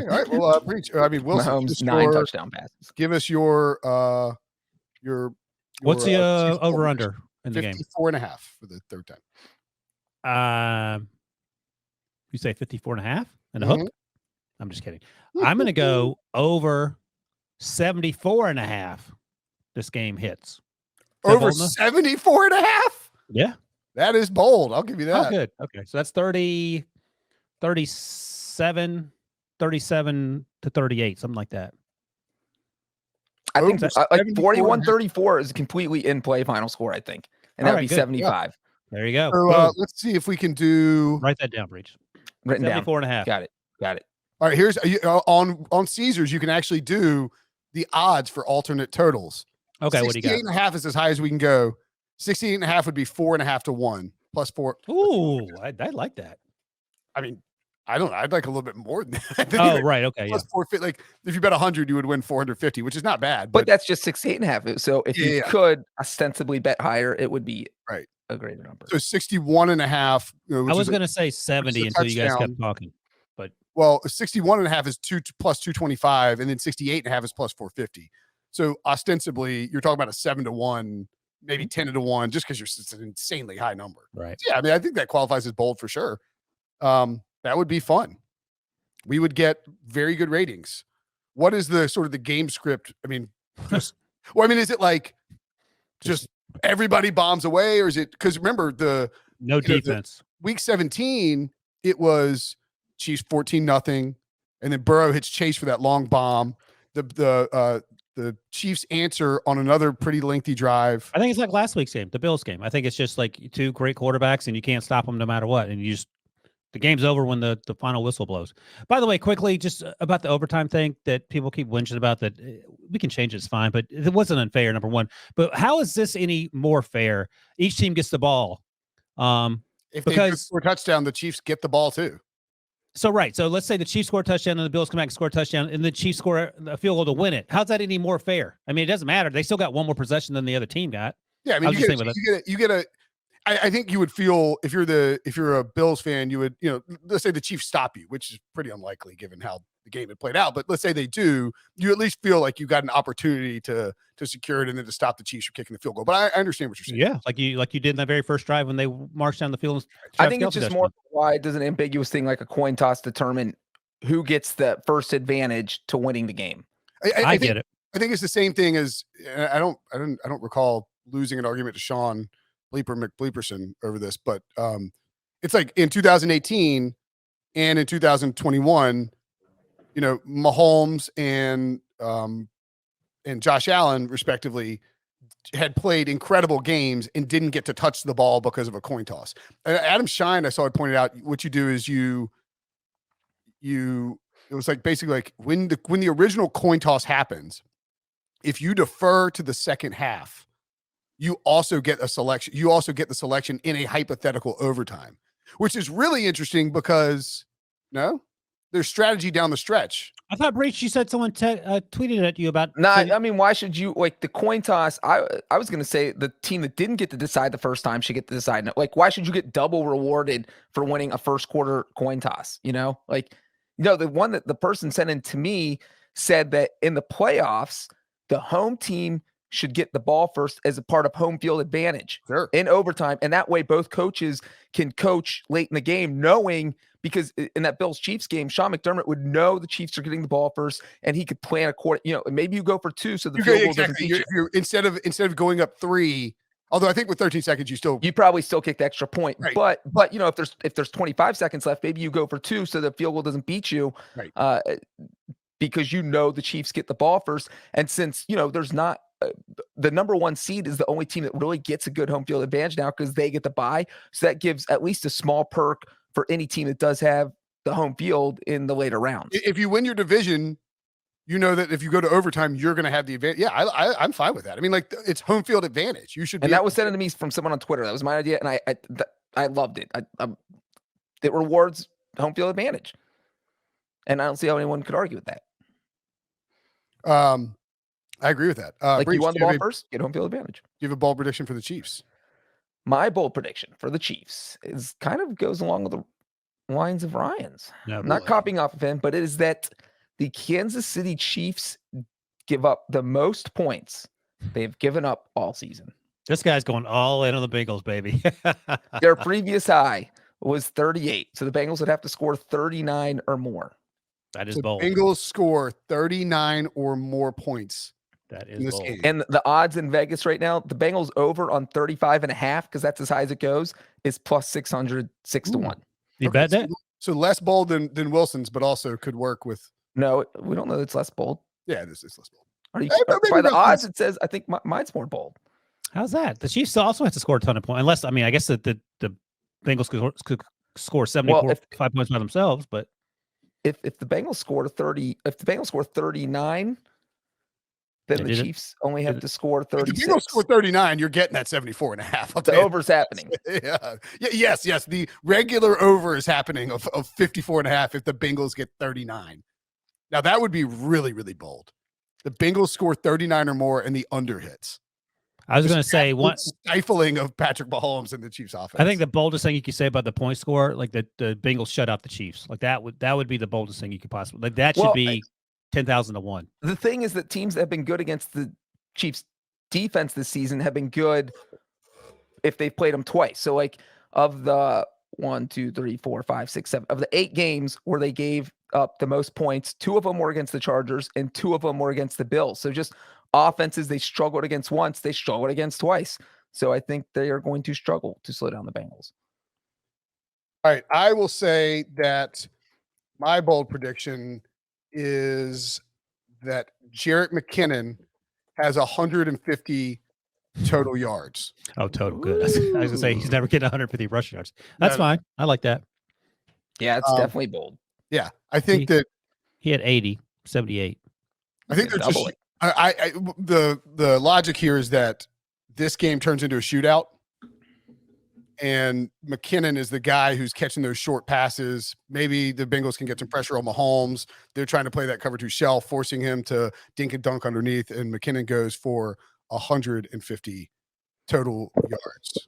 All right. Well, I mean, Wilson, Mahomes 9 touchdown passes. Give us your what's the over under in the game? 54.5 for the third time. You say 54.5 and a hook? I'm just kidding. I'm going to go over 74.5. This game hits. Over 74.5? Yeah. That is bold. I'll give you that. Oh, good. Okay. So that's 37 to 38, something like that. I think like 41-34 is a completely in play final score, I think. And that would be 75. Yeah. There you go. So let's see if we can do. Write that down, Breach. Written 74.5. Got it. All right. Here's on Caesars. You can actually do the odds for alternate totals. Okay. What do you got? 68.5 is as high as we can go. 68.5 would be 4.5 to 1 plus 4. Ooh, I like that. I mean, I'd like a little bit more than that. Oh, right. Okay. Plus 450. Like if you bet 100, you would win 450, which is not bad. But that's just 68.5. So if you could ostensibly bet higher, it would be a greater number. So 61.5. I was going to say 70 until you guys kept talking. But 61.5 is 2 plus 225, and then 68.5 is plus 450. So ostensibly, you're talking about a 7 to 1, maybe 10 to 1, just because it's an insanely high number. Right. So yeah, I mean, I think that qualifies as bold for sure. That would be fun. We would get very good ratings. What is the sort of the game script? I mean, is it like just everybody bombs away, or is it because remember no defense? Week 17, it was Chiefs 14-0, and then Burrow hits Chase for that long bomb. The Chiefs answer on another pretty lengthy drive. I think it's like last week's game, the Bills game. I think it's just like two great quarterbacks, and you can't stop them no matter what. And the game's over when the final whistle blows. By the way, quickly, just about the overtime thing that people keep whinging about, that we can change it's fine, but it wasn't unfair, number one. But how is this any more fair? Each team gets the ball. If they score a touchdown, the Chiefs get the ball too. So, right. So let's say the Chiefs score a touchdown and the Bills come back and score a touchdown and the Chiefs score a field goal to win it. How's that any more fair? I mean, it doesn't matter. They still got one more possession than the other team got. Yeah. I mean, I think you would feel if you're a Bills fan, you would, let's say the Chiefs stop you, which is pretty unlikely given how the game had played out. But let's say they do, you at least feel like you got an opportunity to secure it and then to stop the Chiefs from kicking the field goal. But I understand what you're saying. Yeah, like you did in that very first drive when they marched down the field. I think it's just more why does an ambiguous thing like a coin toss determine who gets the first advantage to winning the game. I get it. I think it's the same thing as I don't recall losing an argument to Sean McBleeperson over this, but it's like in 2018 and in 2021, Mahomes and Josh Allen, respectively, had played incredible games and didn't get to touch the ball because of a coin toss. Adam Shine, I saw it pointed out, what you do is it was like basically like when the original coin toss happens, if you defer to the second half, you also get a selection. You also get the selection in a hypothetical overtime, which is really interesting because there's strategy down the stretch. I thought, Breach, you said someone tweeted at you about. No, I mean, why should you like the coin toss? I was going to say the team that didn't get to decide the first time should get to decide. Like, why should you get double rewarded for winning a first quarter coin toss? The one that the person sent in to me said that in the playoffs, the home team should get the ball first as a part of home field advantage in overtime. And that way both coaches can coach late in the game, knowing because in that Bills-Chiefs game, Sean McDermott would know the Chiefs are getting the ball first and he could plan maybe you go for 2 so the field goal doesn't beat you. Instead of going up 3, although I think with 13 seconds you probably still kick the extra point. Right. But if there's 25 seconds left, maybe you go for 2 so the field goal doesn't beat you. Right. Because the Chiefs get the ball first. And since there's not the number 1 seed is the only team that really gets a good home field advantage now because they get the bye. So that gives at least a small perk for any team that does have the home field in the later rounds. If you win your division, that if you go to overtime, you're going to have the advantage. Yeah, I'm fine with that. I mean, like it's home field advantage. You should. And that was sent to me from someone on Twitter. That was my idea, and I loved it. It rewards home field advantage, and I don't see how anyone could argue with that. I agree with that. You won the ball first, get home field advantage. Do you have a bold prediction for the Chiefs? My bold prediction for the Chiefs goes along with the lines of Ryan's. No, I'm not copying off of him, but it is that the Kansas City Chiefs give up the most points they've given up all season. This guy's going all in on the Bengals, baby. Their previous high was 38. So the Bengals would have to score 39 or more. That is So bold. Bengals score 39 or more points. That in is this bold. game. And the odds in Vegas right now, the Bengals over on 35.5, because that's as high as it goes, is plus 600, 6 to Ooh. 1. You Okay, bet that? So less bold than Wilson's, but also could work with. No, we don't know it's less bold. Yeah, this is less bold. Are you, Maybe by the roughly- odds, it says, I think mine's more bold. How's that? The Chiefs also have to score a ton of points. Unless, I mean, I guess that the Bengals could score 75 points by themselves, but If the Bengals score 30, if the Bengals score 39, then the Chiefs only have to score 36. If the Bengals score 39, you're getting that 74 and a half. The over's happening. Yeah. Yes. The regular over is happening of 54 and a half if the Bengals get 39. Now that would be really, really bold. The Bengals score 39 or more and the under hits. I was going to say one stifling of Patrick Mahomes and the Chiefs offense. I think the boldest thing you could say about the point score, like the Bengals shut out the Chiefs, like that would be the boldest thing you could possibly, like that should be 10,000 to 1. The thing is that teams that have been good against the Chiefs defense this season have been good if they've played them twice. So like of the 1, 2, 3, 4, 5, 6, 7 of the 8 games where they gave up the most points, 2 of them were against the Chargers and 2 of them were against the Bills. So just offenses they struggled against once, they struggled against twice. So I think they are going to struggle to slow down the Bengals. All right. I will say that my bold prediction is that Jerick McKinnon has 150 total yards. Oh, total good. I was going to say he's never getting 150 rushing yards. That's fine. I like that. Yeah, it's definitely bold. Yeah. I think that he had 80, 78. I think they're just the logic here is that this game turns into a shootout. And McKinnon is the guy who's catching those short passes. Maybe the Bengals can get some pressure on Mahomes. They're trying to play that cover 2 shell, forcing him to dink and dunk underneath. And McKinnon goes for 150 total yards.